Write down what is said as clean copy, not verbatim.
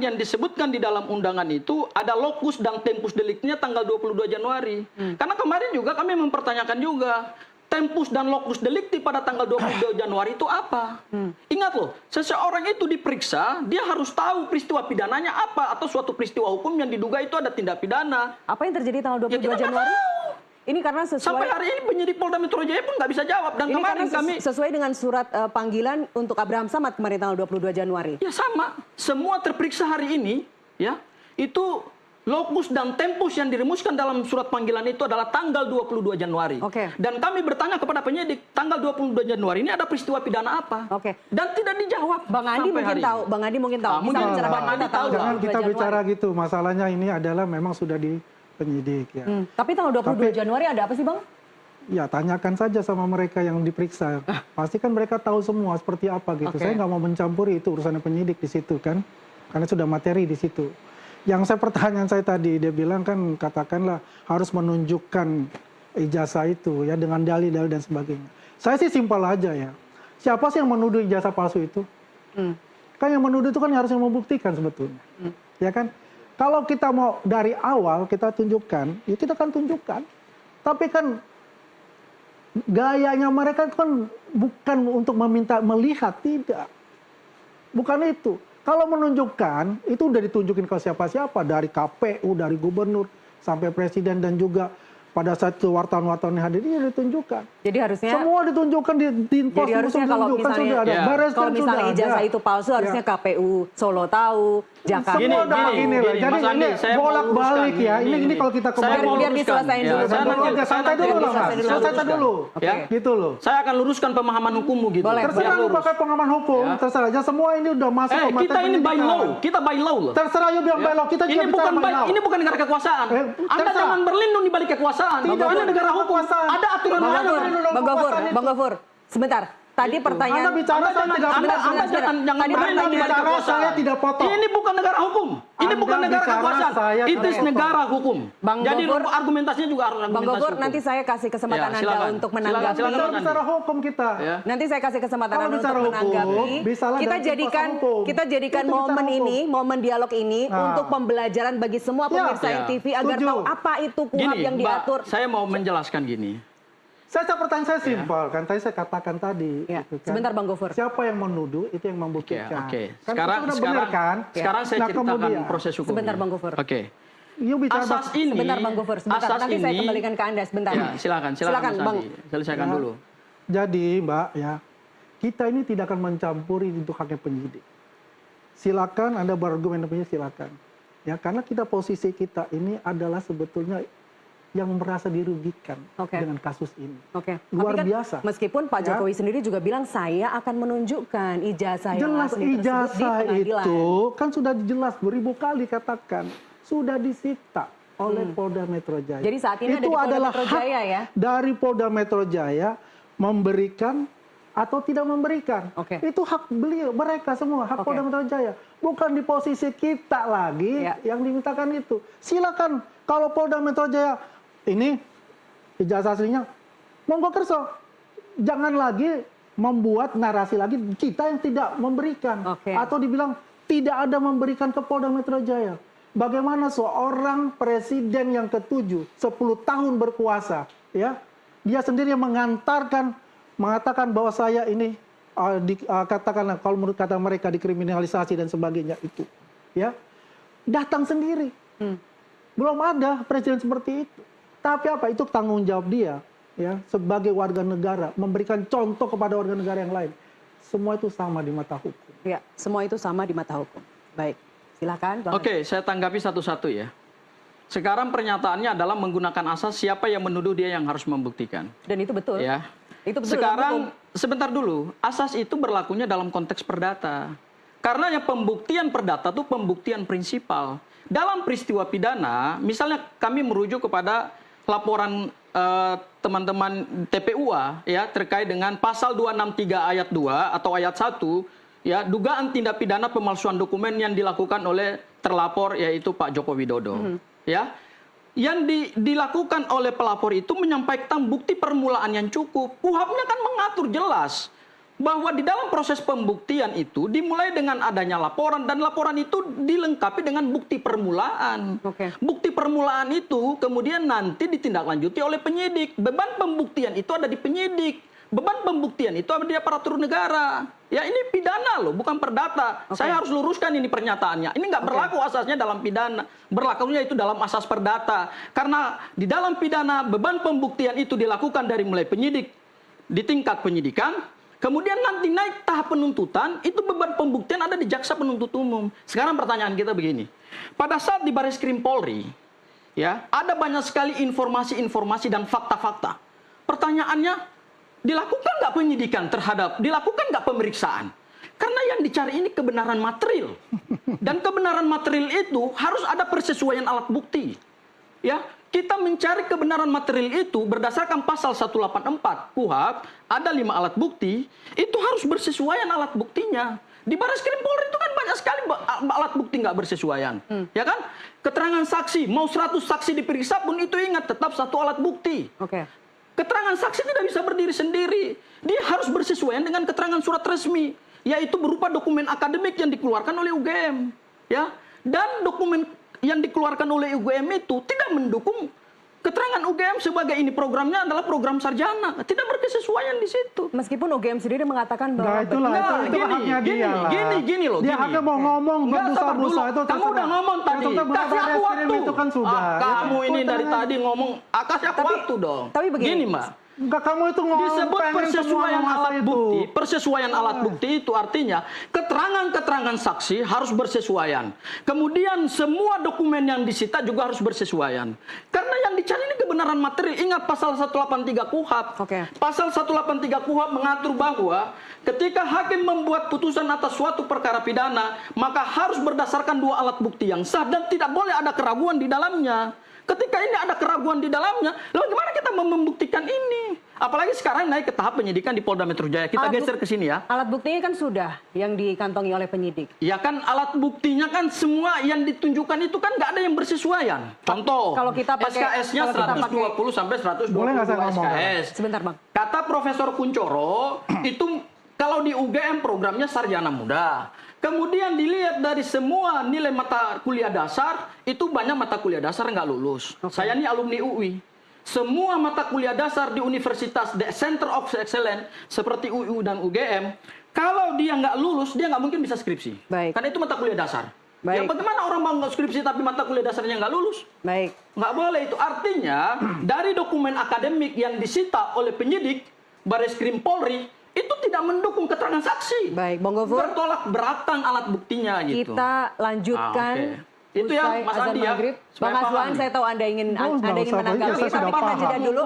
yang disebutkan di dalam undangan itu ada lokus dan tempus deliknya tanggal 22 Januari. Karena kemarin juga kami mempertanyakan juga tempus dan lokus delikti pada tanggal 22 Januari itu apa? Ingat loh, seseorang itu diperiksa, dia harus tahu peristiwa pidananya apa atau suatu peristiwa hukum yang diduga itu ada tindak pidana. Apa yang terjadi tanggal 22 Januari? Ini karena sesuai... Sampai hari ini penyidik Polda Metro Jaya pun nggak bisa jawab. Dan ini kemarin kami... sesuai dengan surat panggilan untuk Abraham Samad kemarin tanggal 22 Januari. Ya sama. Semua terperiksa hari ini, ya, itu lokus dan tempus yang dirumuskan dalam surat panggilan itu adalah tanggal 22 Januari. Oke. Dan kami bertanya kepada penyidik, tanggal 22 Januari ini ada peristiwa pidana apa? Oke. Dan tidak dijawab. Bang Andi mungkin tahu. Bang Andi mungkin tahu. Mungkin Bang Andi tahu. Jangan kita bicara gitu. Masalahnya ini adalah memang sudah di penyidik ya. Tapi tanggal 22 Januari ada apa sih Bang? Ya tanyakan saja sama mereka yang diperiksa. Pasti kan mereka tahu semua seperti apa gitu. Saya nggak mau mencampuri itu urusan penyidik di situ kan. Karena sudah materi di situ. Yang saya pertanyaan saya tadi, dia bilang kan katakanlah harus menunjukkan ijazah itu ya dengan dalil-dalil dan sebagainya. Saya sih simpel aja ya. Siapa sih yang menuduh ijazah palsu itu? Kan yang menuduh itu kan harus yang membuktikan sebetulnya. Ya kan? Kalau kita mau dari awal kita tunjukkan, ya kita kan tunjukkan. Tapi kan gayanya mereka kan bukan untuk meminta melihat, tidak. Bukan itu. Kalau menunjukkan, itu udah ditunjukin ke siapa-siapa. Dari KPU, dari gubernur, sampai presiden dan juga pada saat itu wartawan-wartawan yang hadir, ini ditunjukkan. Jadi harusnya... Semua ditunjukkan di pos. Jadi harusnya kalau misalnya, kalau misalnya ijazah itu palsu, harusnya KPU Solo tahu, Jakarta. Semua udah begini lah. Jadi ini bolak-balik ya. Ini kalau kita kembali. Biar diselesaikan dulu. Santai dulu lah Mas. Selesai dulu. Gitu loh. Saya akan luruskan pemahaman hukummu gitu. Terserah lu pakai pemahaman hukum. Terserah aja. Semua ini udah masuk ke materi kita ini by law. Kita by law loh. Terserah you bilang by law. Kita juga bicara by law. Ini bukan negara kekuasaan. Anda jangan berlindung di balik kekuasaan. Ini negara hukum. Ada aturan Bang Gofur, sebentar. Tadi pertanyaan... Anda bicara saya tidak potong. Jangan berlindung di balik kekuasaan. Saya tidak potong. Ini bukan negara hukum. Ini bukan negara kekuasaan. Itu negara hukum. Jadi argumentasinya juga harus argumentasi Bang Gofur, hukum. nanti saya kasih kesempatan Anda untuk menanggapi. Silakan bicara hukum kita. Nanti saya kasih kesempatan Anda untuk menanggapi. Kita jadikan momen ini, momen dialog ini untuk pembelajaran bagi semua pemirsa TV agar tahu apa itu KUHAP yang diatur. Saya mau menjelaskan gini. Pertanyaan saya simpel kan, tadi saya katakan tadi. Ya. Gitu kan. Sebentar Bang Gofur. Siapa yang menuduh itu yang membuktikan. Oke. Kan Sekarang saya ceritakan proses hukum. Sebentar Bang Gofur. Oke. Asas ini. Sebentar Bang Gofur. Sebentar. Nanti saya kembalikan ke Anda sebentar. Ya, silakan Bang. Selesaikan dulu. Jadi Mbak ya, kita ini tidak akan mencampuri untuk haknya penyidik. Silakan Anda berargumen silakan. Ya, karena posisi kita ini adalah sebetulnya yang merasa dirugikan dengan kasus ini. Luar biasa. Meskipun Pak Jokowi sendiri juga bilang saya akan menunjukkan ijazah yang jelas ijazah itu kan sudah jelas beribu kali katakan sudah disita oleh Polda Metro Jaya. Jadi saat ini itu adalah Metro Jaya, ya? Dari Polda Metro Jaya memberikan atau tidak memberikan. Itu hak beliau, mereka semua, hak Polda Metro Jaya. Bukan di posisi kita lagi yang dimintakan itu. Silakan kalau Polda Metro Jaya ini ijazah aslinya, monggo kerso. Jangan lagi membuat narasi lagi kita yang tidak memberikan. Atau dibilang tidak ada memberikan ke Polda Metro Jaya. Bagaimana seorang presiden yang ke-7, 10 tahun berkuasa, ya, dia sendiri yang mengatakan bahwa saya ini, katakanlah kalau menurut kata mereka dikriminalisasi dan sebagainya itu. Ya, datang sendiri. Belum ada presiden seperti itu. Tapi apa? Itu tanggung jawab dia, ya, sebagai warga negara, memberikan contoh kepada warga negara yang lain. Semua itu sama di mata hukum. Ya, semua itu sama di mata hukum. Baik, silakan. Oke, saya tanggapi satu-satu ya. Sekarang pernyataannya adalah menggunakan asas siapa yang menuduh dia yang harus membuktikan. Dan itu betul. Ya. Itu betul. Sekarang, sebentar dulu, asas itu berlakunya dalam konteks perdata. Karena yang pembuktian perdata itu pembuktian prinsipal. Dalam peristiwa pidana, misalnya kami merujuk kepada laporan teman-teman TPUA ya terkait dengan pasal 263 ayat 2 atau ayat 1 ya dugaan tindak pidana pemalsuan dokumen yang dilakukan oleh terlapor yaitu Pak Joko Widodo. Ya. Yang dilakukan oleh pelapor itu menyampaikan bukti permulaan yang cukup. KUHAP-nya kan mengatur jelas bahwa di dalam proses pembuktian itu dimulai dengan adanya laporan, dan laporan itu dilengkapi dengan bukti permulaan. Bukti permulaan itu kemudian nanti ditindaklanjuti oleh penyidik. Beban pembuktian itu ada di penyidik. Beban pembuktian itu ada di aparatur negara. Ya, ini pidana loh, bukan perdata. Saya harus luruskan ini pernyataannya. Ini nggak berlaku asasnya dalam pidana. Berlakunya itu dalam asas perdata. Karena di dalam pidana beban pembuktian itu dilakukan dari mulai penyidik di tingkat penyidikan, kemudian nanti naik tahap penuntutan, itu beban pembuktian ada di jaksa penuntut umum. Sekarang pertanyaan kita begini. Pada saat di Bareskrim Polri, ya, ada banyak sekali informasi-informasi dan fakta-fakta. Pertanyaannya, dilakukan nggak penyidikan dilakukan nggak pemeriksaan? Karena yang dicari ini kebenaran material. Dan kebenaran material itu harus ada persesuaian alat bukti. Ya, kita mencari kebenaran material itu berdasarkan pasal 184 KUHP, ada 5 alat bukti, itu harus bersesuaian alat buktinya. Di Bareskrim Polri itu kan banyak sekali alat bukti nggak bersesuaian. Ya kan? Keterangan saksi, mau 100 saksi diperiksa pun itu ingat, tetap satu alat bukti. Keterangan saksi tidak bisa berdiri sendiri. Dia harus bersesuaian dengan keterangan surat resmi, yaitu berupa dokumen akademik yang dikeluarkan oleh UGM. Ya, dan dokumen yang dikeluarkan oleh UGM itu tidak mendukung keterangan UGM sebagai ini programnya adalah program sarjana. Tidak berkesesuaian di situ. Meskipun UGM sendiri mengatakan bahwa itu gini loh. Dia hanya mau ngomong berbusa-busa itu. Kamu udah ngomong tadi. Kasih aku waktu. Itu kan sudah. Kamu ini dari tadi ngomong, kasih aku waktu dong. Tapi begini, gini, Mbak. Enggak, kamu itu ngomong disebut persesuaian alat bukti. Persesuaian alat bukti itu artinya keterangan-keterangan saksi harus bersesuaian. Kemudian semua dokumen yang disita juga harus bersesuaian. Karena yang dicari ini kebenaran material. Ingat pasal 183 KUHP. Pasal 183 KUHP mengatur bahwa ketika hakim membuat putusan atas suatu perkara pidana, maka harus berdasarkan 2 alat bukti yang sah dan tidak boleh ada keraguan di dalamnya. Ketika ini ada keraguan di dalamnya, lalu gimana kita membuktikan ini? Apalagi sekarang naik ke tahap penyidikan di Polda Metro Jaya. Kita geser ke sini ya. Alat buktinya kan sudah yang dikantongi oleh penyidik. Ya kan, alat buktinya kan semua yang ditunjukkan itu kan nggak ada yang bersesuaian. Contoh, kalau kita pakai SKS-nya 120 sampai 120 boleh nggak saya ngomong? SKS. Sebentar, Bang. Kata Profesor Kuncoro, itu kalau di UGM programnya sarjana muda. Kemudian dilihat dari semua nilai mata kuliah dasar, itu banyak mata kuliah dasar nggak lulus. Saya ini alumni UI. Semua mata kuliah dasar di Universitas Center of Excellence, seperti UU dan UGM, kalau dia nggak lulus, dia nggak mungkin bisa skripsi. Karena itu mata kuliah dasar. Ya, bagaimana orang mau nggak skripsi tapi mata kuliah dasarnya nggak lulus? Nggak boleh itu. Artinya, dari dokumen akademik yang disita oleh penyidik, Bareskrim Polri, itu tidak mendukung keterangan saksi. Bang Gofur. Bertolak belakang alat buktinya gitu. Kita lanjutkan. Itu ya Mas Andi ya. Bang Aswan, saya tahu Anda ingin menanggapi, tapi kita jeda dulu.